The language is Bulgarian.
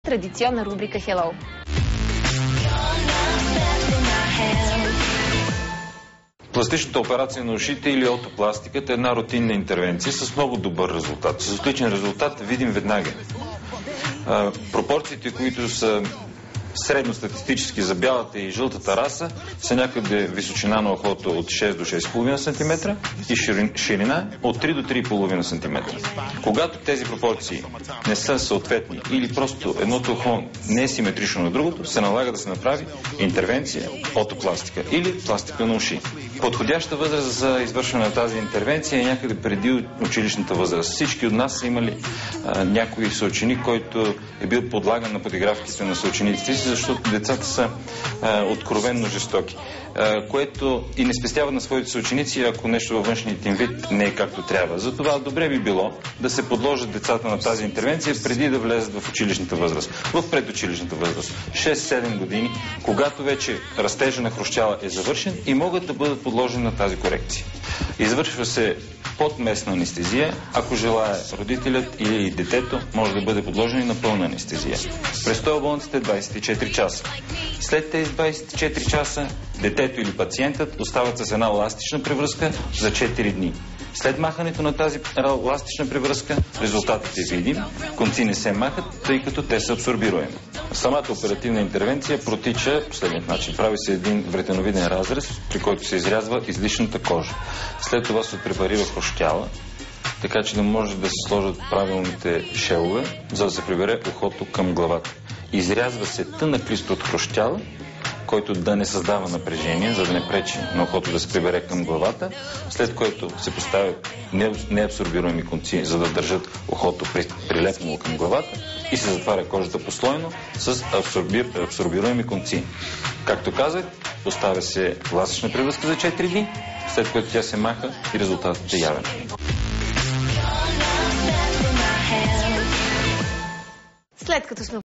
традиционна рубрика Hello. Пластичната операция на ушите или отопластиката е една рутинна интервенция с много добър резултат. С отличен резултат видим веднага. Пропорциите, които са средностатистически за бялата и жълтата раса, са някъде височина на ухото от 6 до 6,5 см и ширина от 3 до 3,5 см. Когато тези пропорции не са съответни или просто едното ухо не е симетрично на другото, се налага да се направи интервенция отопластика или пластика на уши. Подходяща възраст за извършване на тази интервенция е някъде преди училищната възраст. Всички от нас са имали някой съученик, който е бил подлаган на подигравките на съучениците си, защото децата са откровенно жестоки, което и не спестява на своите съученици, ако нещо във външният им вид не е както трябва. Затова добре би било да се подложат децата на тази интервенция преди да влезат в училищната възраст, в предучилищната възраст, 6-7 години, когато вече растежа на хрущяла е завършен и могат да бъдат подложени на тази корекция. Извършва се под местна анестезия. Ако желае родителят или детето, може да бъде подложен и на пълна анестезия. Престой в болницата е 24 часа. След тези 24 часа детето или пациентът остават с една еластична превръзка за 4 дни. След махането на тази еластична превръзка, резултатът е видим, конци не се махат, тъй като те са абсорбируеми. Самата оперативна интервенция протича последният начин. Прави се един вретеновиден разрез, при който се изрязва излишната кожа. След това се препарира хрущяла, така че да може да се сложат правилните шелове, за да се прибере ухото към главата. Изрязва се тънък лист от хрущяла, който да не създава напрежение, за да не пречи на ухото да се прибере към главата, след което се поставят неабсорбируеми конци, за да държат ухото прилепнало към главата и се затваря кожата послойно с абсорбируеми конци. Както казах, поставя се еластична превръзка за 4 дни, след което тя се маха и резултатът е явен. След като сме